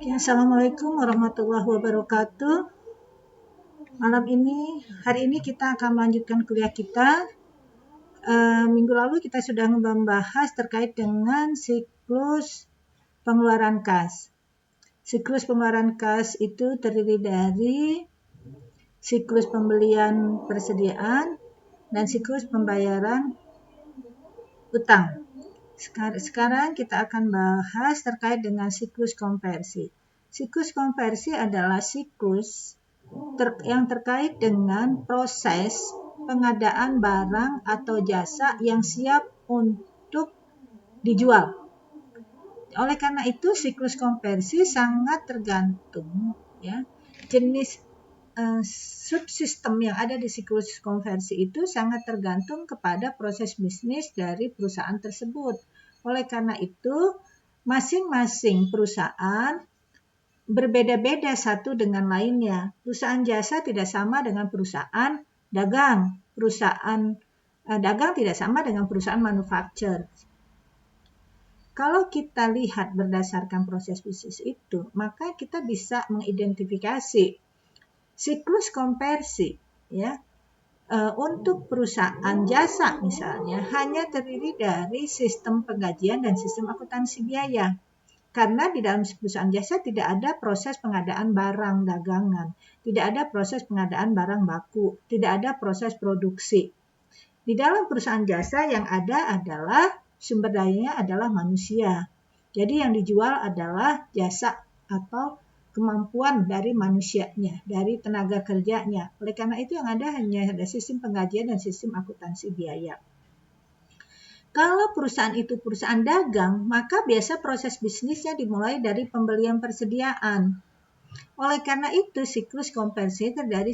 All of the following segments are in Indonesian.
Assalamualaikum warahmatullahi wabarakatuh. Hari ini kita akan melanjutkan kuliah kita. Minggu lalu kita sudah membahas terkait dengan siklus pengeluaran kas. Siklus pengeluaran kas itu terdiri dari siklus pembelian persediaan dan siklus pembayaran utang. Sekarang kita akan bahas terkait dengan siklus konversi. Siklus konversi adalah siklus yang terkait dengan proses pengadaan barang atau jasa yang siap untuk dijual. Oleh karena itu, siklus konversi sangat tergantung jenis subsistem yang ada di siklus konversi itu sangat tergantung kepada proses bisnis dari perusahaan tersebut. Oleh karena itu, masing-masing perusahaan berbeda-beda satu dengan lainnya. Perusahaan jasa tidak sama dengan perusahaan dagang. Perusahaan dagang tidak sama dengan perusahaan manufaktur. Kalau kita lihat berdasarkan proses bisnis itu, maka kita bisa mengidentifikasi siklus konversi untuk perusahaan jasa misalnya hanya terdiri dari sistem penggajian dan sistem akuntansi biaya. Karena di dalam perusahaan jasa tidak ada proses pengadaan barang dagangan, tidak ada proses pengadaan barang baku, tidak ada proses produksi. Di dalam perusahaan jasa yang ada adalah sumber dayanya adalah manusia. Jadi yang dijual adalah jasa atau kemampuan dari manusianya, dari tenaga kerjanya. Oleh karena itu yang ada hanya ada sistem penggajian dan sistem akuntansi biaya. Kalau perusahaan itu perusahaan dagang, maka biasa proses bisnisnya dimulai dari pembelian persediaan. Oleh karena itu, siklus konversi terdiri dari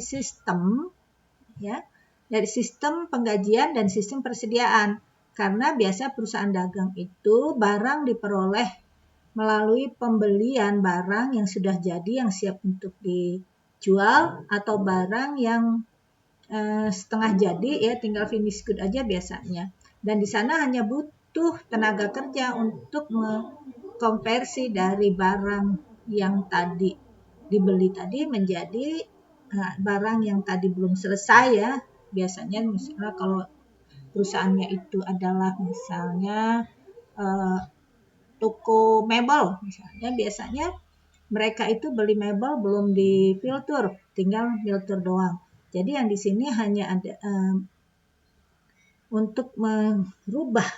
dari sistem penggajian dan sistem persediaan. Karena biasa perusahaan dagang itu barang diperoleh melalui pembelian barang yang sudah jadi, yang siap untuk dijual, atau barang yang setengah jadi, tinggal finish good aja biasanya. Dan di sana hanya butuh tenaga kerja untuk mengkonversi dari barang yang tadi dibeli tadi menjadi barang yang tadi belum selesai Biasanya misalnya kalau perusahaannya itu adalah misalnya toko mebel misalnya, biasanya mereka itu beli mebel belum difilter, tinggal filter doang. Jadi yang di sini hanya ada untuk merubah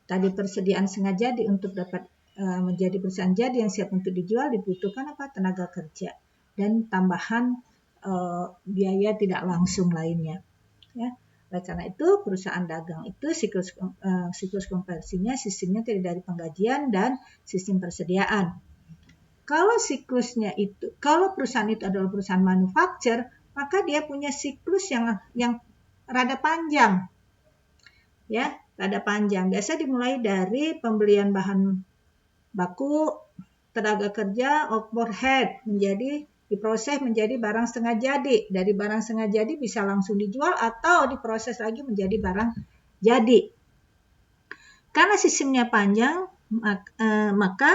tadi persediaan setengah jadi untuk dapat menjadi perusahaan jadi yang siap untuk dijual, dibutuhkan tenaga kerja dan tambahan biaya tidak langsung lainnya. Oleh karena itu perusahaan dagang itu siklus konversinya sistemnya terdiri dari penggajian dan sistem persediaan. Kalau perusahaan itu adalah perusahaan manufaktur, maka dia punya siklus yang rada panjang. Rada panjang. Biasa dimulai dari pembelian bahan baku, tenaga kerja, overhead diproses menjadi barang setengah jadi. Dari barang setengah jadi bisa langsung dijual atau diproses lagi menjadi barang jadi. Karena sistemnya panjang, maka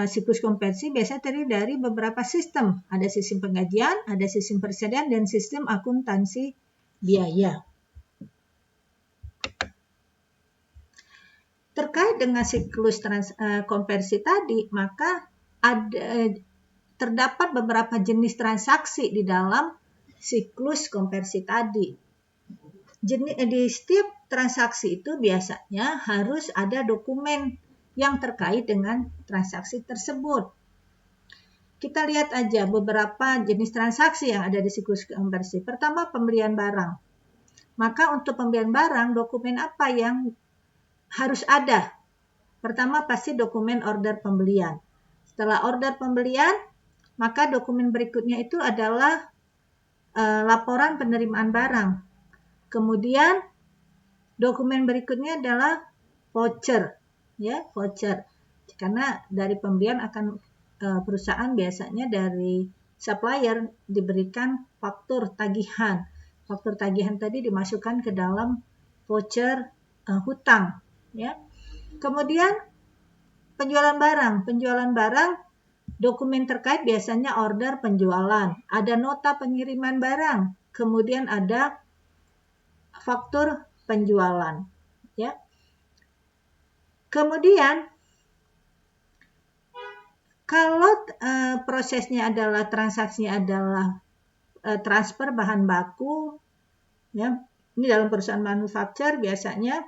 siklus konversi biasa terdiri dari beberapa sistem. Ada sistem penggajian, ada sistem persediaan, dan sistem akuntansi biaya. Terkait dengan siklus konversi tadi, maka terdapat beberapa jenis transaksi di dalam siklus konversi tadi. Di setiap transaksi itu biasanya harus ada dokumen yang terkait dengan transaksi tersebut. Kita lihat aja beberapa jenis transaksi yang ada di siklus konversi. Pertama, pembelian barang. Maka untuk pembelian barang, dokumen apa yang harus ada? Pertama, pasti dokumen order pembelian. Setelah order pembelian, maka dokumen berikutnya itu adalah laporan penerimaan barang. Kemudian dokumen berikutnya adalah voucher, voucher. Karena dari pembelian akan perusahaan biasanya dari supplier diberikan faktur tagihan. Faktur tagihan tadi dimasukkan ke dalam voucher hutang, Kemudian penjualan barang. Penjualan barang, dokumen terkait biasanya order penjualan, ada nota pengiriman barang, kemudian ada faktur penjualan, ya. Kemudian kalau prosesnya adalah transaksinya adalah transfer bahan baku, ya. Ini dalam perusahaan manufaktur biasanya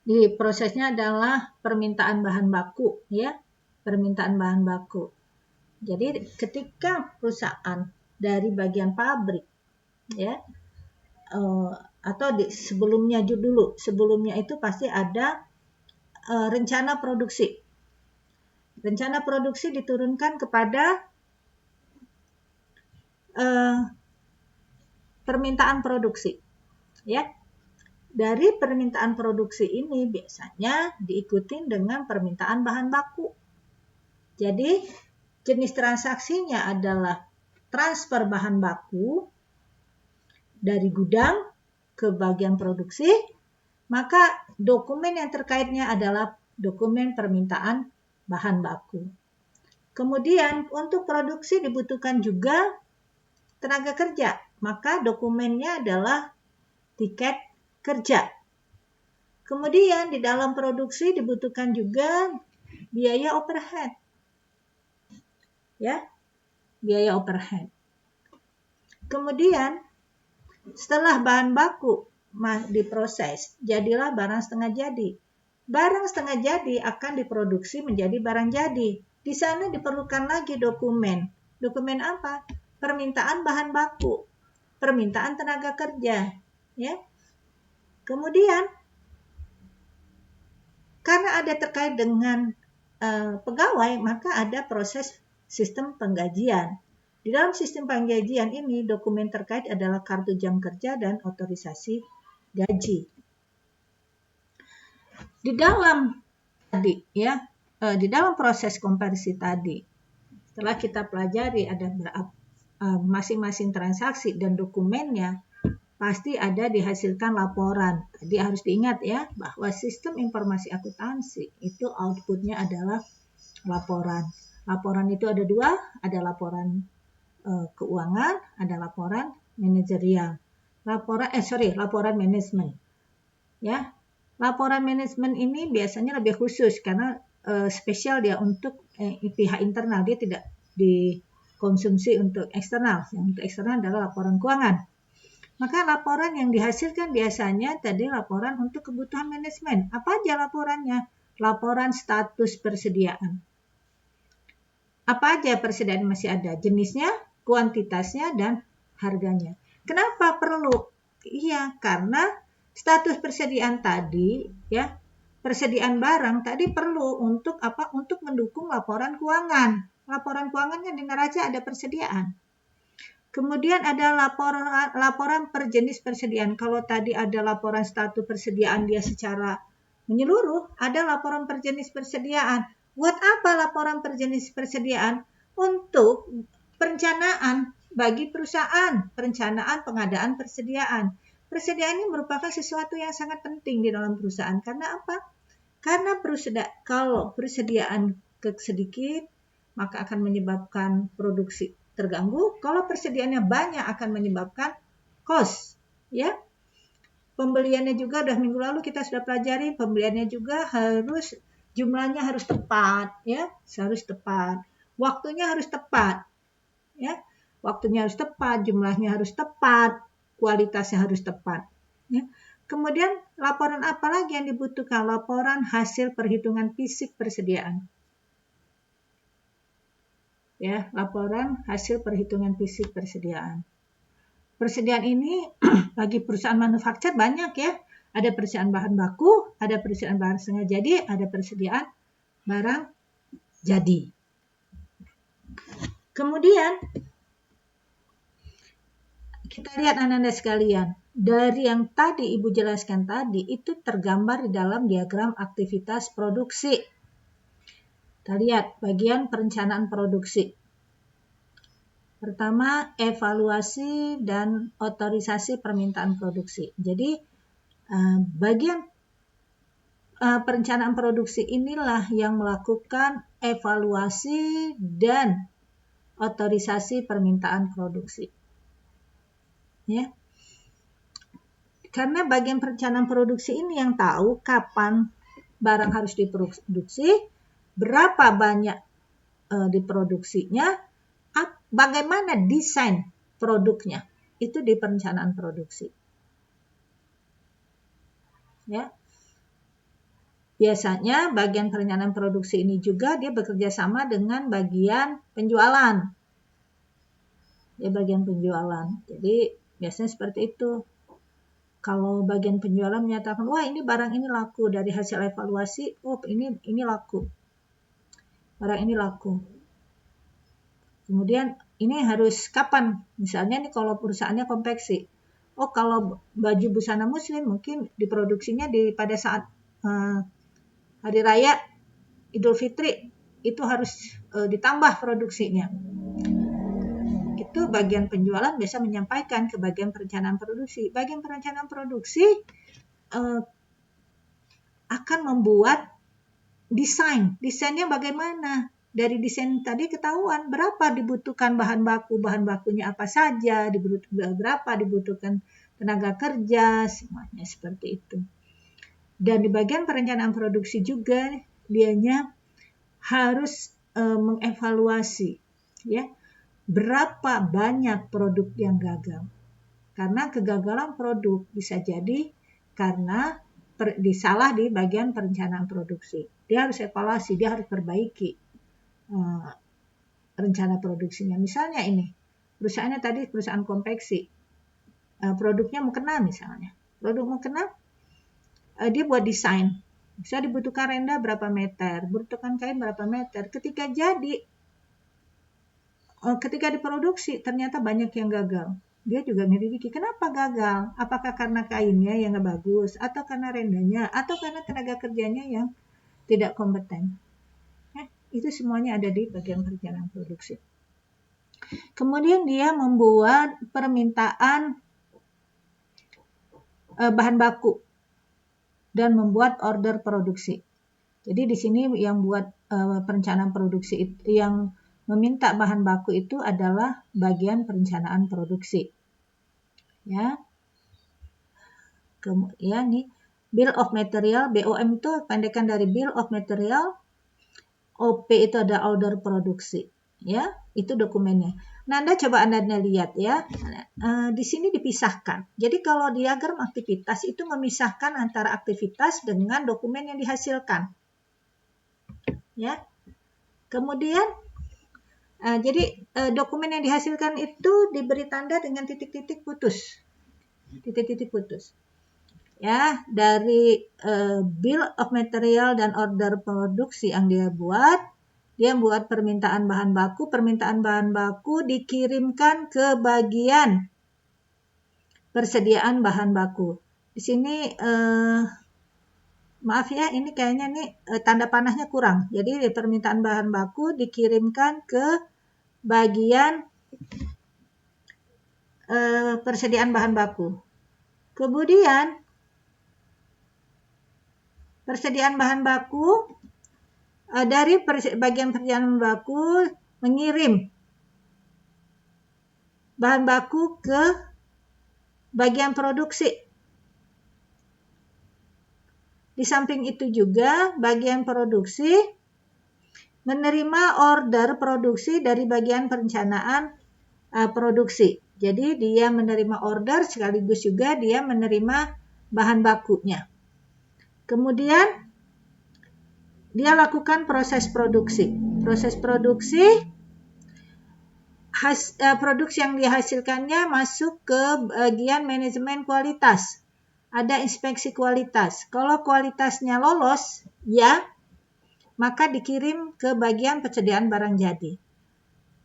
di prosesnya adalah permintaan bahan baku, ya. Permintaan bahan baku. Jadi ketika perusahaan dari bagian pabrik, ya, atau sebelumnya itu pasti ada rencana produksi. Rencana produksi diturunkan kepada permintaan produksi, ya. Dari permintaan produksi ini biasanya diikuti dengan permintaan bahan baku. Jadi jenis transaksinya adalah transfer bahan baku dari gudang ke bagian produksi, maka dokumen yang terkaitnya adalah dokumen permintaan bahan baku. Kemudian untuk produksi dibutuhkan juga tenaga kerja, maka dokumennya adalah tiket kerja. Kemudian di dalam produksi dibutuhkan juga biaya overhead. Ya, biaya overhead. Kemudian setelah bahan baku diproses, jadilah barang setengah jadi. Barang setengah jadi akan diproduksi menjadi barang jadi. Di sana diperlukan lagi dokumen. Dokumen apa? Permintaan bahan baku, permintaan tenaga kerja, ya. Kemudian karena ada terkait dengan pegawai, maka ada proses sistem penggajian. Di dalam sistem penggajian ini dokumen terkait adalah kartu jam kerja dan otorisasi gaji. Di dalam proses konversi tadi, setelah kita pelajari ada masing-masing transaksi dan dokumennya, pasti ada dihasilkan laporan. Jadi harus diingat ya, bahwa sistem informasi akuntansi itu outputnya adalah laporan. Laporan itu ada dua, ada laporan keuangan, ada laporan manajerial. Laporan manajemen. Ya, laporan manajemen ini biasanya lebih khusus karena spesial dia untuk pihak internal, dia tidak dikonsumsi untuk eksternal. Yang untuk eksternal adalah laporan keuangan. Maka laporan yang dihasilkan biasanya tadi laporan untuk kebutuhan manajemen. Apa aja laporannya? Laporan status persediaan. Apa aja persediaan masih ada? Jenisnya, kuantitasnya, dan harganya. Kenapa perlu? Iya, karena status persediaan tadi, ya, persediaan barang tadi perlu untuk apa? Untuk mendukung laporan keuangan. Laporan keuangan kan di neraca ada persediaan. Kemudian ada laporan per jenis persediaan. Kalau tadi ada laporan status persediaan dia secara menyeluruh, ada laporan per jenis persediaan. Buat apa laporan per jenis persediaan? Untuk perencanaan bagi perusahaan, perencanaan pengadaan persediaan. Persediaan ini merupakan sesuatu yang sangat penting di dalam perusahaan. Karena apa? Karena kalau persediaan sedikit, maka akan menyebabkan produksi terganggu. Kalau persediaannya banyak akan menyebabkan cost, ya. Pembeliannya juga udah minggu lalu kita sudah pelajari, pembeliannya juga jumlahnya harus tepat, ya, harus tepat. Waktunya harus tepat, ya. Waktunya harus tepat, jumlahnya harus tepat, kualitasnya harus tepat, ya. Kemudian laporan apa lagi yang dibutuhkan? Laporan hasil perhitungan fisik persediaan. Ya, laporan hasil perhitungan fisik persediaan. Persediaan ini bagi perusahaan manufaktur banyak ya. Ada persediaan bahan baku, ada persediaan bahan setengah jadi, ada persediaan barang jadi. Kemudian kita lihat anak-anak sekalian, dari yang tadi Ibu jelaskan tadi itu tergambar di dalam diagram aktivitas produksi. Kita lihat bagian perencanaan produksi. Pertama, evaluasi dan otorisasi permintaan produksi. Jadi, bagian perencanaan produksi inilah yang melakukan evaluasi dan otorisasi permintaan produksi. Ya. Karena bagian perencanaan produksi ini yang tahu kapan barang harus diproduksi, berapa banyak diproduksinya, bagaimana desain produknya. Itu di perencanaan produksi. Ya. Biasanya bagian perencanaan produksi ini juga dia bekerja sama dengan bagian penjualan. Ya, bagian penjualan. Jadi biasanya seperti itu. Kalau bagian penjualan menyatakan, wah ini barang ini laku, dari hasil evaluasi, oh ini laku. Barang ini laku. Kemudian ini harus kapan? Misalnya nih kalau perusahaannya konveksi. Oh kalau baju busana muslim mungkin diproduksinya pada saat hari raya Idul Fitri, itu harus ditambah produksinya. Itu bagian penjualan biasa menyampaikan ke bagian perencanaan produksi. Bagian perencanaan produksi akan membuat desainnya bagaimana. Dari desain tadi ketahuan berapa dibutuhkan bahan bakunya apa saja, berapa dibutuhkan tenaga kerja, semuanya seperti itu. Dan di bagian perencanaan produksi juga dianya harus mengevaluasi, ya, berapa banyak produk yang gagal. Karena kegagalan produk bisa jadi karena salah di bagian perencanaan produksi. Dia harus evaluasi, dia harus perbaiki rencana produksinya. Misalnya ini, perusahaannya tadi perusahaan konveksi, produknya mukena misalnya. Produk mukena, dia buat desain. Bisa dibutuhkan renda berapa meter, dibutuhkan kain berapa meter. Ketika diproduksi ternyata banyak yang gagal. Dia juga menyelidiki kenapa gagal. Apakah karena kainnya yang nggak bagus, atau karena rendanya, atau karena tenaga kerjanya yang tidak kompeten. Itu semuanya ada di bagian perencanaan produksi. Kemudian dia membuat permintaan bahan baku dan membuat order produksi. Jadi di sini yang buat perencanaan produksi itu, yang meminta bahan baku itu adalah bagian perencanaan produksi. Ya. Kemudian nih Bill of Material, BOM itu pendekan dari Bill of Material. OP itu ada order produksi, ya, itu dokumennya. Nah, Anda lihat ya, di sini dipisahkan. Jadi kalau diagram aktivitas itu memisahkan antara aktivitas dengan dokumen yang dihasilkan, ya. Kemudian, jadi dokumen yang dihasilkan itu diberi tanda dengan titik-titik putus, ya, dari Bill of Material dan order produksi yang dia buat permintaan bahan baku dikirimkan ke bagian persediaan bahan baku. Di sini maaf ya, ini kayaknya nih tanda panahnya kurang. Jadi permintaan bahan baku dikirimkan ke bagian persediaan bahan baku. Kemudian persediaan bahan baku dari bagian persediaan baku mengirim bahan baku ke bagian produksi. Di samping itu juga bagian produksi menerima order produksi dari bagian perencanaan produksi. Jadi dia menerima order sekaligus juga dia menerima bahan bakunya. Kemudian dia lakukan proses produksi. Proses produksi, produksi yang dihasilkannya masuk ke bagian manajemen kualitas. Ada inspeksi kualitas. Kalau kualitasnya lolos, ya, maka dikirim ke bagian persediaan barang jadi.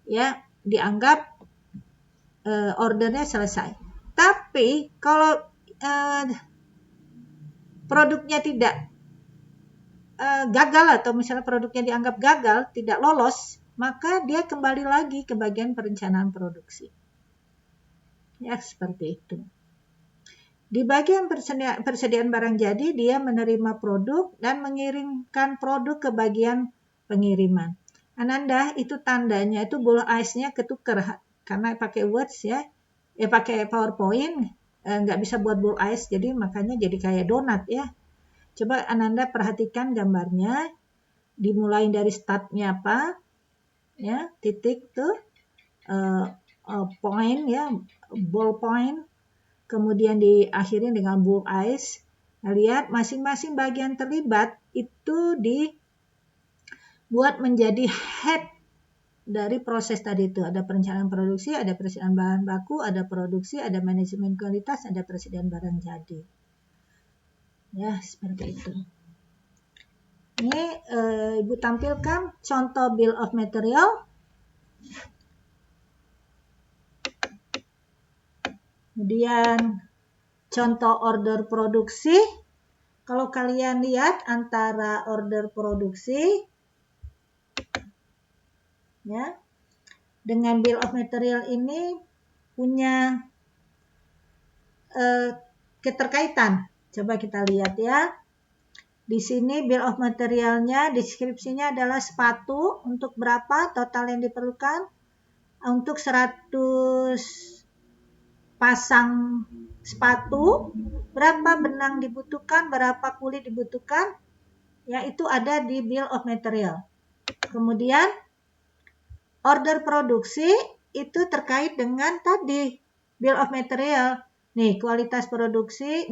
Ya, dianggap ordernya selesai. Tapi kalau produknya tidak gagal atau misalnya produknya dianggap gagal, tidak lolos, maka dia kembali lagi ke bagian perencanaan produksi. Ya, seperti itu. Di bagian persediaan barang jadi, dia menerima produk dan mengirimkan produk ke bagian pengiriman. Ananda, itu tandanya itu bull eyes-nya ketuker karena pakai words ya, pakai PowerPoint, nggak bisa buat bull eyes, jadi makanya jadi kayak donat ya. Coba Ananda perhatikan gambarnya, dimulai dari startnya apa, ya titik tuh, point ya, ball point. Kemudian diakhiri dengan bull eyes. Nah, lihat masing-masing bagian terlibat itu dibuat menjadi head dari proses tadi itu. Ada perencanaan produksi, ada persediaan bahan baku, ada produksi, ada manajemen kualitas, ada persediaan barang jadi. Ya, seperti itu. Ini Ibu tampilkan contoh bill of material. Kemudian contoh order produksi. Kalau kalian lihat antara order produksi ya dengan bill of material ini punya keterkaitan. Coba kita lihat ya. Di sini bill of materialnya, deskripsinya adalah sepatu untuk berapa total yang diperlukan? Untuk 100 pasang sepatu, berapa benang dibutuhkan, berapa kulit dibutuhkan, ya itu ada di bill of material. Kemudian order produksi itu terkait dengan tadi bill of material. Nih, kualitas produksi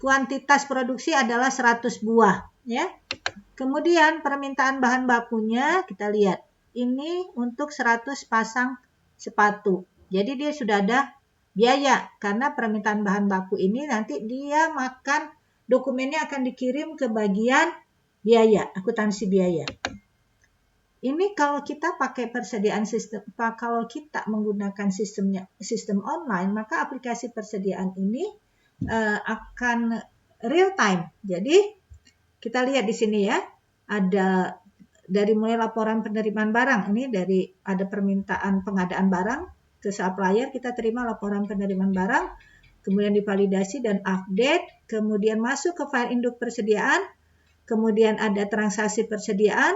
kuantitas produksi adalah 100 buah, ya. Kemudian permintaan bahan bakunya kita lihat. Ini untuk 100 pasang sepatu. Jadi dia sudah ada biaya karena permintaan bahan baku ini nanti dia dokumennya akan dikirim ke bagian biaya, akuntansi biaya. Ini kalau kita pakai persediaan sistem, kalau kita menggunakan sistem online, maka aplikasi persediaan ini akan real time. Jadi kita lihat di sini ya, ada dari mulai laporan penerimaan barang, ini dari ada permintaan pengadaan barang ke supplier, kita terima laporan penerimaan barang, kemudian divalidasi dan update, kemudian masuk ke file induk persediaan, kemudian ada transaksi persediaan,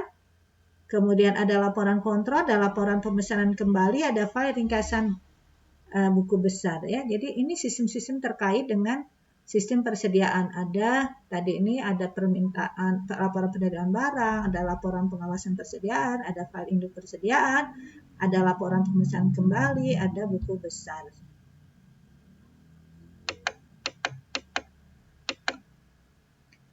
kemudian ada laporan kontrol, ada laporan pemesanan kembali, ada file ringkasan buku besar ya. Jadi ini sistem-sistem terkait dengan sistem persediaan. Ada tadi ini ada permintaan laporan penerimaan barang, ada laporan pengawasan persediaan, ada file induk persediaan, ada laporan pemesanan kembali, ada buku besar.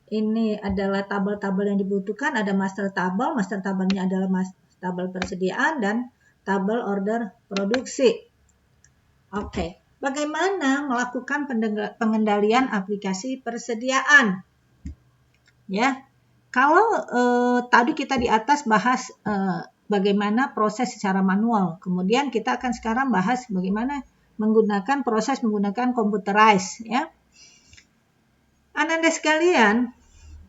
Ini adalah tabel-tabel yang dibutuhkan, ada master tabel. Master tabelnya adalah tabel persediaan dan tabel order produksi. Oke. Bagaimana melakukan pengendalian aplikasi persediaan? Ya, kalau tadi kita di atas bahas bagaimana proses secara manual, kemudian kita akan sekarang bahas bagaimana menggunakan computerized. Ya, Ananda sekalian,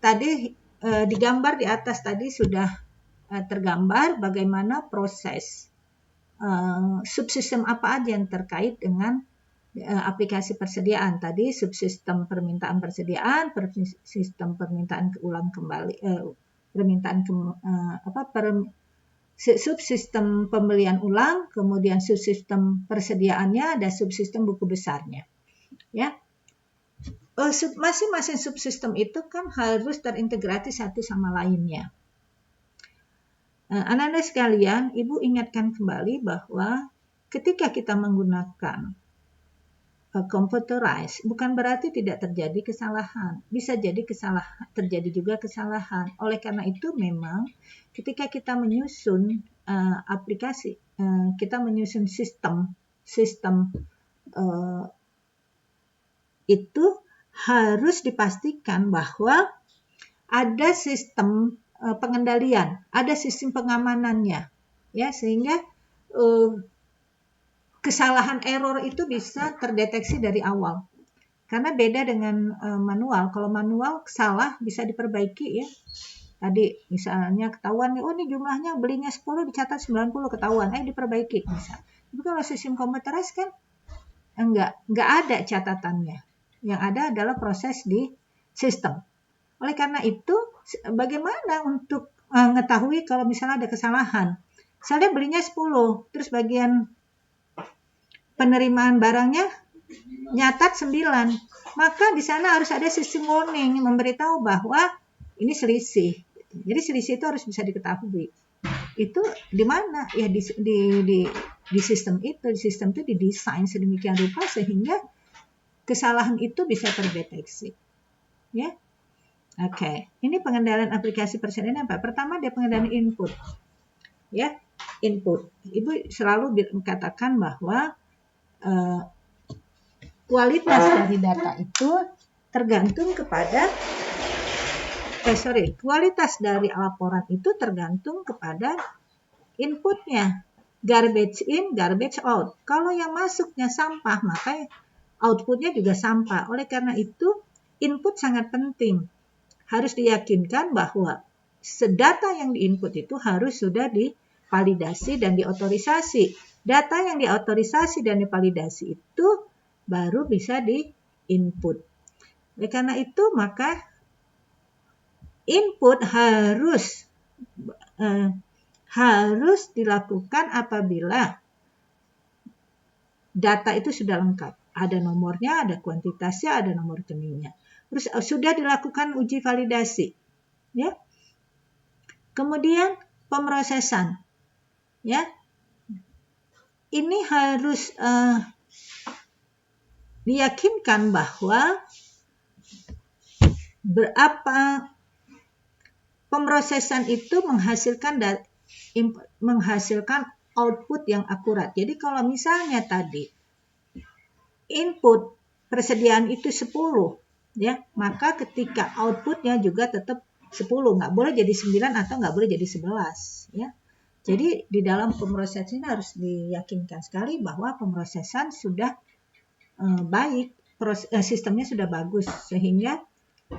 tadi digambar di atas tadi sudah tergambar bagaimana proses subsistem apa aja yang terkait dengan aplikasi persediaan. Tadi subsistem permintaan persediaan, sistem permintaan ulang kembali, subsistem pembelian ulang, kemudian subsistem persediaannya, ada subsistem buku besarnya. Ya, masing-masing subsistem itu kan harus terintegrasi satu sama lainnya. Anak-anak sekalian, Ibu ingatkan kembali bahwa ketika kita menggunakan computerized, bukan berarti tidak terjadi kesalahan. Bisa jadi terjadi juga kesalahan. Oleh karena itu memang ketika kita menyusun aplikasi, kita menyusun sistem itu harus dipastikan bahwa ada sistem pengendalian, ada sistem pengamanannya, ya, sehingga kesalahan error itu bisa terdeteksi dari awal. Karena beda dengan manual. Kalau manual salah bisa diperbaiki ya. Tadi misalnya ketahuan nih, oh ini jumlahnya belinya 10 dicatat 90 ketahuan, diperbaiki bisa. Tapi kalau sistem komputerized kan enggak ada catatannya. Yang ada adalah proses di sistem. Oleh karena itu, bagaimana untuk mengetahui kalau misalnya ada kesalahan? Misalnya belinya 10, terus bagian penerimaan barangnya nyatat 9. Maka di sana harus ada sistem warning memberitahu bahwa ini selisih. Jadi selisih itu harus bisa diketahui. Itu di mana? Ya di sistem itu. Di sistem itu didesain sedemikian rupa sehingga kesalahan itu bisa terdeteksi. Ya. Oke. Ini pengendalian aplikasi persalinan apa? Pertama dia pengendalian input. Ya, input. Ibu selalu katakan bahwa kualitas dari data itu tergantung kepada kualitas dari laporan itu tergantung kepada inputnya. Garbage in, garbage out. Kalau yang masuknya sampah, maka outputnya juga sampah. Oleh karena itu, input sangat penting. Harus diyakinkan bahwa data yang diinput itu harus sudah divalidasi dan diotorisasi. Data yang diotorisasi dan divalidasi itu baru bisa di-input. Oleh karena itu, maka input harus dilakukan apabila data itu sudah lengkap. Ada nomornya, ada kuantitasnya, ada nomor rekeningnya. Terus sudah dilakukan uji validasi. Ya. Kemudian pemrosesan. Ya. Ini harus diyakinkan bahwa berapa pemrosesan itu menghasilkan output yang akurat. Jadi kalau misalnya tadi input persediaan itu 10, ya, maka ketika outputnya juga tetap 10, nggak boleh jadi 9 atau nggak boleh jadi 11, ya. Jadi di dalam pemrosesan harus diyakinkan sekali bahwa pemrosesan sudah baik, sistemnya sudah bagus sehingga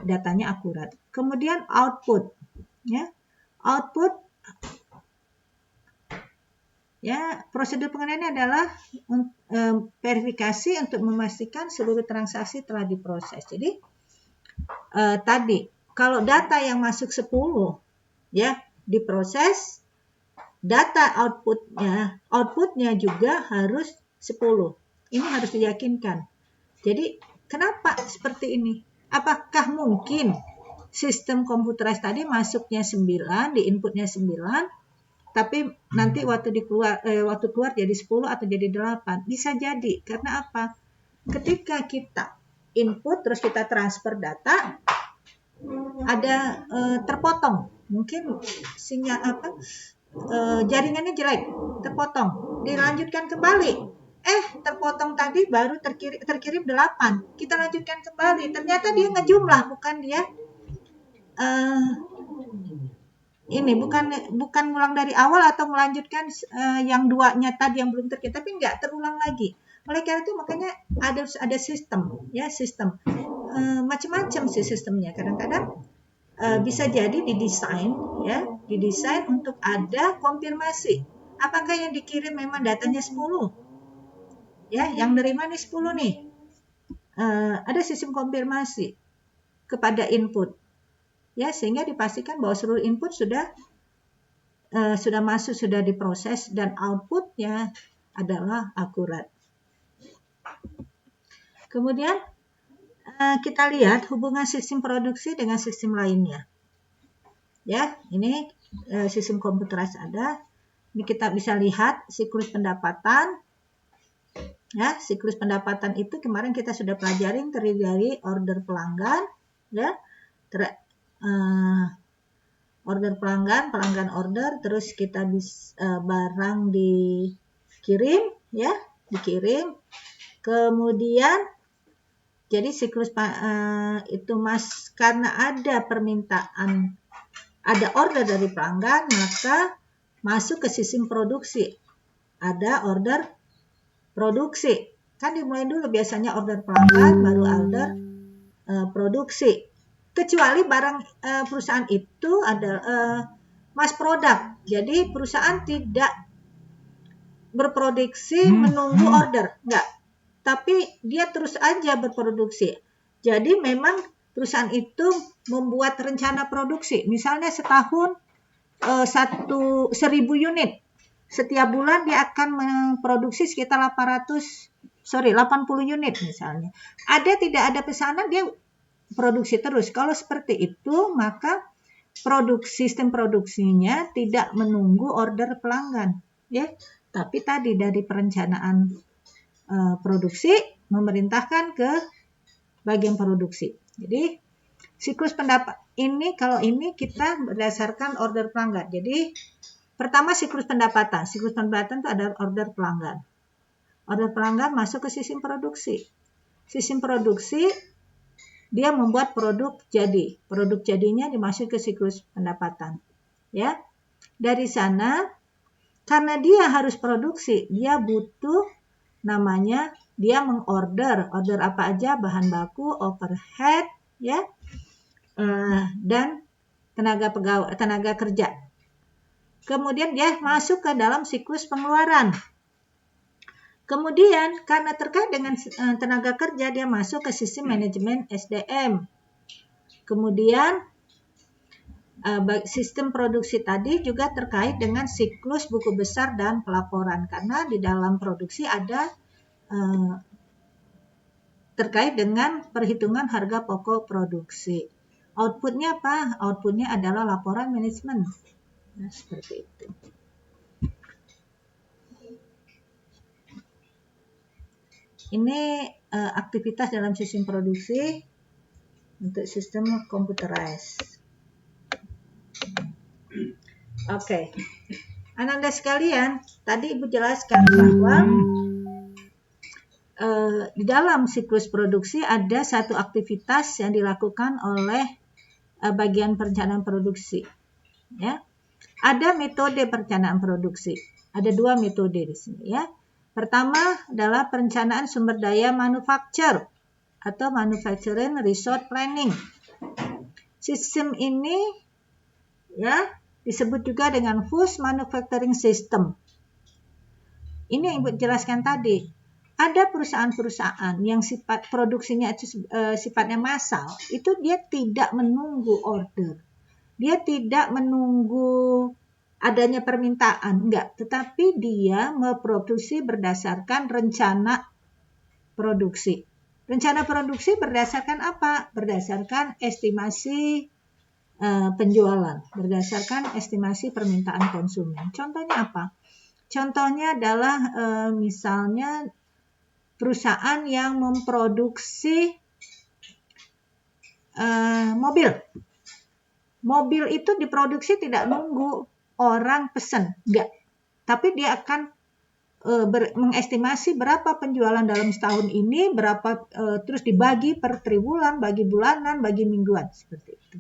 datanya akurat. Kemudian output, ya, output, ya, prosedur pengendalian adalah verifikasi untuk memastikan seluruh transaksi telah diproses. Jadi tadi kalau data yang masuk 10, ya, diproses, data outputnya juga harus 10. Ini harus diyakinkan. Jadi kenapa seperti ini? Apakah mungkin sistem komputerized tadi masuknya 9, di inputnya 9, tapi nanti waktu keluar jadi 10 atau jadi 8? Bisa jadi. Karena apa? Ketika kita input terus kita transfer data, ada terpotong. Mungkin jaringannya jelek, terpotong. Dilanjutkan kembali. Terpotong tadi baru terkirim 8. Kita lanjutkan kembali. Ternyata dia ngejumlah, bukan dia bukan ngulang dari awal atau melanjutkan yang 2-nya tadi yang belum terkirim, tapi enggak terulang lagi. Oleh karena itu makanya ada sistem, ya, sistem. Macam-macam sih sistemnya. Kadang-kadang bisa jadi didesain untuk ada konfirmasi. Apakah yang dikirim memang datanya 10? Ya, yang nerima nih 10 nih. Ada sistem konfirmasi kepada input. Ya, sehingga dipastikan bahwa seluruh input sudah masuk, sudah diproses dan outputnya adalah akurat. Kemudian kita lihat hubungan sistem produksi dengan sistem lainnya. Ya, ini sistem komputerized ada. Ini kita bisa lihat siklus pendapatan. Ya, siklus pendapatan itu kemarin kita sudah pelajarin terdiri dari order pelanggan, ya, order pelanggan order, terus kita bisa barang dikirim, ya, dikirim. Kemudian jadi siklus itu karena ada permintaan, ada order dari pelanggan, maka masuk ke sistem produksi. Ada order produksi. Kan dimulai dulu biasanya order pelanggan, baru order produksi. Kecuali barang perusahaan itu adalah mass product. Jadi perusahaan tidak berproduksi menunggu order, enggak. Tapi dia terus aja berproduksi. Jadi memang perusahaan itu membuat rencana produksi. Misalnya setahun 1.000 unit. Setiap bulan dia akan memproduksi sekitar 80 unit misalnya. Tidak ada pesanan, dia produksi terus. Kalau seperti itu, maka sistem produksinya tidak menunggu order pelanggan, ya. Tapi tadi dari perencanaan produksi memerintahkan ke bagian produksi. Jadi siklus pendapat ini, kalau ini kita berdasarkan order pelanggan. Jadi pertama siklus pendapatan. Siklus pendapatan itu ada order pelanggan. Order pelanggan masuk ke sistem produksi. Sistem produksi dia membuat produk jadi. Produk jadinya dimasuk ke siklus pendapatan. Ya. Dari sana karena dia harus produksi, dia butuh namanya dia mengorder. Order apa aja? Bahan baku, overhead, ya. Dan tenaga kerja. Kemudian dia masuk ke dalam siklus pengeluaran. Kemudian karena terkait dengan tenaga kerja, dia masuk ke sistem manajemen SDM. Kemudian sistem produksi tadi juga terkait dengan siklus buku besar dan pelaporan, karena di dalam produksi ada terkait dengan perhitungan harga pokok produksi. Outputnya apa? Outputnya adalah laporan manajemen. Nah, seperti itu. Ini aktivitas dalam sistem produksi untuk sistem computerized. Oke. Ananda sekalian, tadi Ibu jelaskan bahwa di dalam siklus produksi ada satu aktivitas yang dilakukan oleh bagian perencanaan produksi. Ya. Ada metode perencanaan produksi. Ada dua metode di sini, ya. Pertama adalah perencanaan sumber daya manufaktur atau manufacturing resource planning. Sistem ini, ya, disebut juga dengan Fused Manufacturing System. Ini yang Ibu jelaskan tadi. Ada perusahaan-perusahaan yang sifat produksinya itu sifatnya massal, itu dia tidak menunggu order. Dia tidak menunggu adanya permintaan, enggak. Tetapi dia memproduksi berdasarkan rencana produksi. Rencana produksi berdasarkan apa? Berdasarkan estimasi penjualan, berdasarkan estimasi permintaan konsumen. Contohnya apa? Contohnya adalah misalnya perusahaan yang memproduksi mobil. Mobil itu diproduksi tidak nunggu orang pesan, enggak. Tapi dia akan mengestimasi berapa penjualan dalam setahun ini, berapa terus dibagi per triwulan, bagi bulanan, bagi mingguan, seperti itu.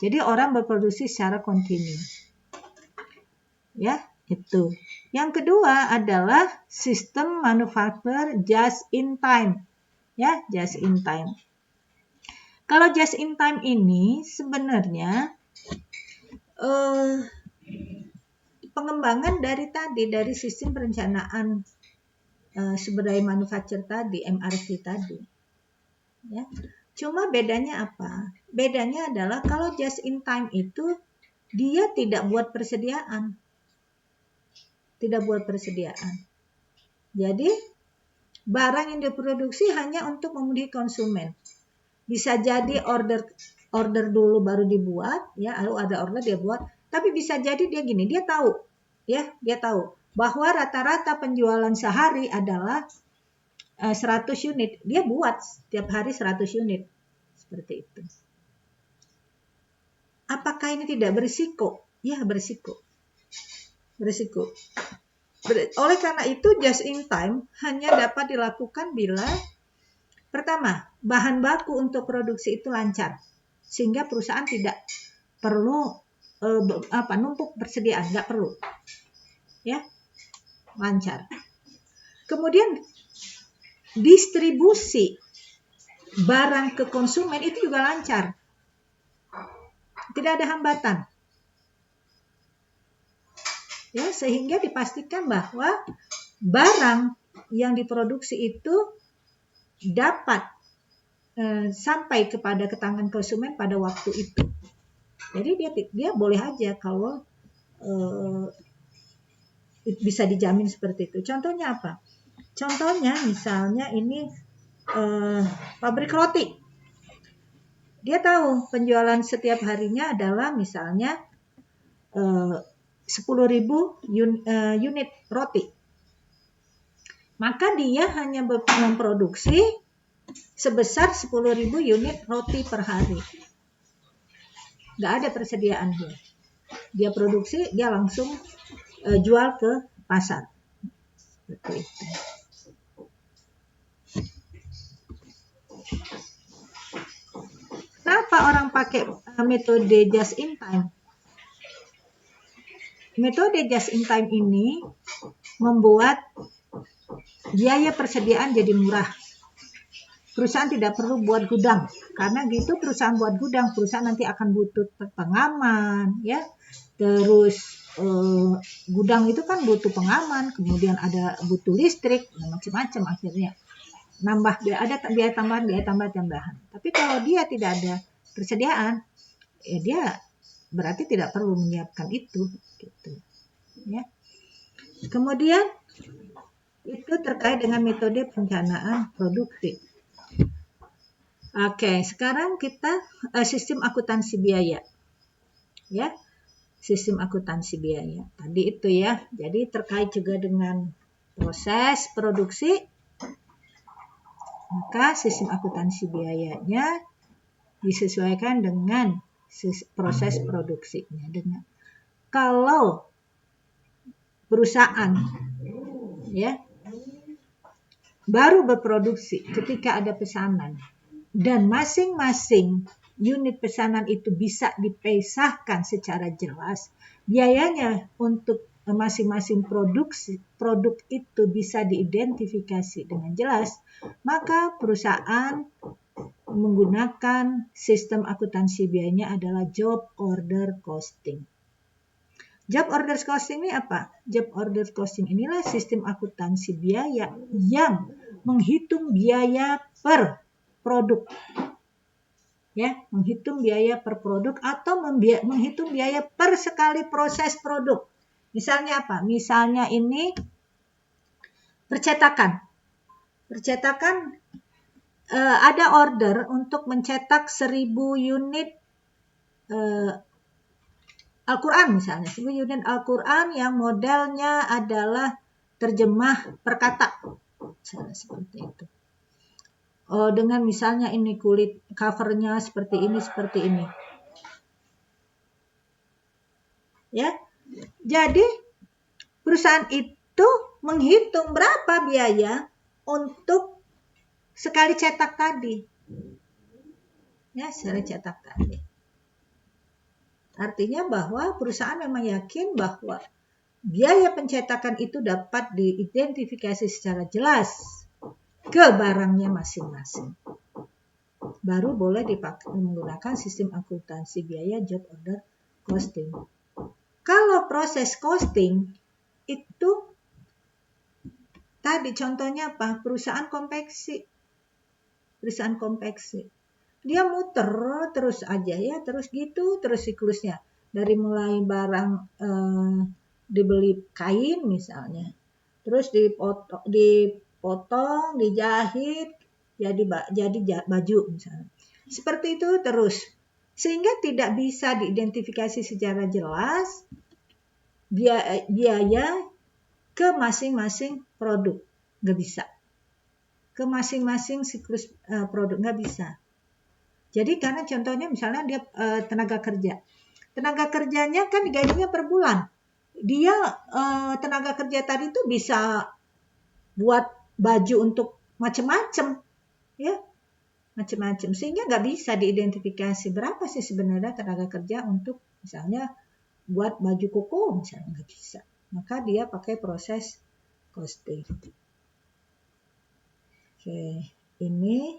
Jadi orang berproduksi secara kontinu. Ya, itu. Yang kedua adalah sistem manufaktur just in time. Ya, just in time. Kalau just in time ini sebenarnya pengembangan dari sistem perencanaan sumber daya manufaktur tadi, MRP tadi. Ya. Cuma bedanya apa? Bedanya adalah kalau just in time itu dia tidak buat persediaan. Tidak buat persediaan. Jadi barang yang diproduksi hanya untuk memenuhi konsumen. Bisa jadi order dulu baru dibuat, ya, lalu ada order dia buat. Tapi bisa jadi dia gini, dia tahu bahwa rata-rata penjualan sehari adalah 100 unit. Dia buat setiap hari 100 unit. Seperti itu. Apakah ini tidak berisiko? Ya, berisiko. Oleh karena itu, just in time hanya dapat dilakukan bila pertama, bahan baku untuk produksi itu lancar. Sehingga perusahaan tidak perlu numpuk persediaan, nggak perlu. Ya, lancar. Kemudian distribusi barang ke konsumen itu juga lancar. Tidak ada hambatan. Ya, sehingga dipastikan bahwa barang yang diproduksi itu dapat sampai ke tangan konsumen pada waktu itu. Jadi dia boleh aja kalau bisa dijamin seperti itu. Contohnya apa? Contohnya misalnya ini pabrik roti. Dia tahu penjualan setiap harinya adalah misalnya 10.000 unit roti. Maka dia hanya memproduksi sebesar 10.000 unit roti per hari. Nggak ada persediaan dia. Dia produksi, dia langsung jual ke pasar. Seperti itu. Kenapa orang pakai metode just in time? Metode just in time ini membuat biaya persediaan jadi murah. Perusahaan tidak perlu buat gudang, karena gitu perusahaan buat gudang, perusahaan nanti akan butuh pengaman, ya. Terus gudang itu kan butuh pengaman, kemudian ada butuh listrik, macam-macam akhirnya. Ada biaya tambahan. Tapi kalau dia tidak ada persediaan, ya dia berarti tidak perlu menyiapkan itu, gitu, ya. Kemudian itu terkait dengan metode perencanaan produktif. Oke, sekarang kita sistem akuntansi biaya, ya. Sistem akuntansi biaya tadi itu ya. Jadi terkait juga dengan proses produksi, maka sistem akuntansi biayanya disesuaikan dengan proses produksinya. Kalau perusahaan ya baru berproduksi ketika ada pesanan dan masing-masing unit pesanan itu bisa dipisahkan secara jelas, biayanya untuk masing-masing produk itu bisa diidentifikasi dengan jelas, maka perusahaan menggunakan sistem akuntansi biayanya adalah job order costing. Job order costing ini apa? Job order costing inilah sistem akuntansi biaya yang menghitung biaya per produk. Ya, menghitung biaya per produk atau menghitung biaya per sekali proses produk. Misalnya apa? Misalnya ini percetakan. Percetakan ada order untuk mencetak 1.000 unit Al-Quran misalnya. 1.000 unit Al-Quran yang modelnya adalah terjemah per kata. Misalnya seperti itu. Dengan misalnya ini kulit covernya seperti ini. Ya. Jadi perusahaan itu menghitung berapa biaya untuk sekali cetak tadi. Ya, sekali cetak tadi. Artinya bahwa perusahaan memang yakin bahwa biaya pencetakan itu dapat diidentifikasi secara jelas ke barangnya masing-masing. Baru boleh dipakai menggunakan sistem akuntansi biaya job order costing. Kalau proses costing itu tadi contohnya apa? Perusahaan konveksi. Dia muter terus aja ya, terus siklusnya. Dari mulai barang dibeli kain misalnya, terus dipotong, dijahit, jadi baju misalnya. Seperti itu terus. Sehingga tidak bisa diidentifikasi secara jelas biaya ke masing-masing produk. Nggak bisa. Ke masing-masing siklus produk nggak bisa. Jadi karena contohnya misalnya dia tenaga kerja. Tenaga kerjanya kan digajinya per bulan. Dia tenaga kerja tadi itu bisa buat baju untuk macam-macam. Ya. Macam-macam. Sehingga nggak bisa diidentifikasi berapa sih sebenarnya tenaga kerja untuk misalnya buat baju koko misalnya nggak bisa. Maka dia pakai proses costing. Oke, ini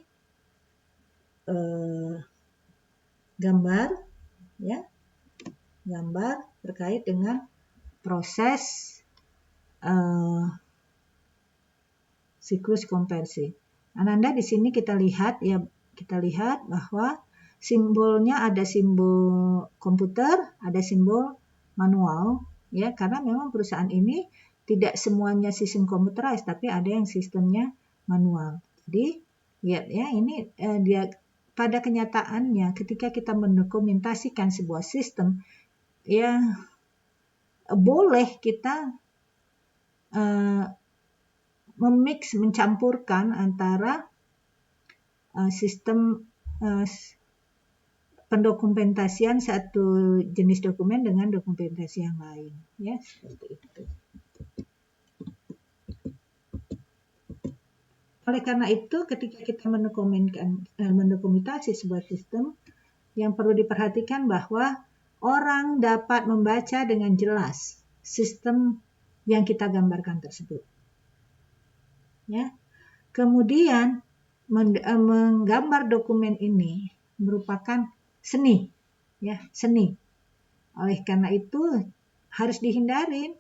gambar ya, gambar terkait dengan proses siklus konversi. Ananda di sini kita lihat bahwa simbolnya ada simbol komputer, ada simbol manual, ya, karena memang perusahaan ini tidak semuanya sistem computerized, tapi ada yang sistemnya manual. Jadi lihat ya, ini dia pada kenyataannya ketika kita mendokumentasikan sebuah sistem, ya boleh kita mencampurkan antara sistem pendokumentasian satu jenis dokumen dengan dokumentasi yang lain, ya, seperti itu. Oleh karena itu, ketika kita mendokumentasi sebuah sistem, yang perlu diperhatikan bahwa orang dapat membaca dengan jelas sistem yang kita gambarkan tersebut. Ya. Kemudian menggambar dokumen ini merupakan seni, ya, seni. Oleh karena itu harus dihindarin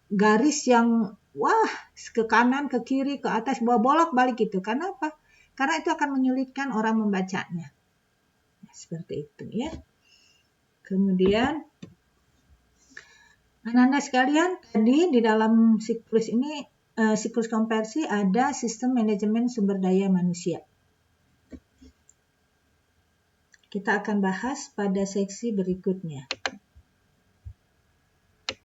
garis yang ke kanan, ke kiri, ke atas, bolak-balik gitu. Karena apa? Karena itu akan menyulitkan orang membacanya. Seperti itu, ya. Kemudian anak-anak sekalian, tadi di dalam siklus ini, siklus konversi ada sistem manajemen sumber daya manusia. Kita akan bahas pada seksi berikutnya.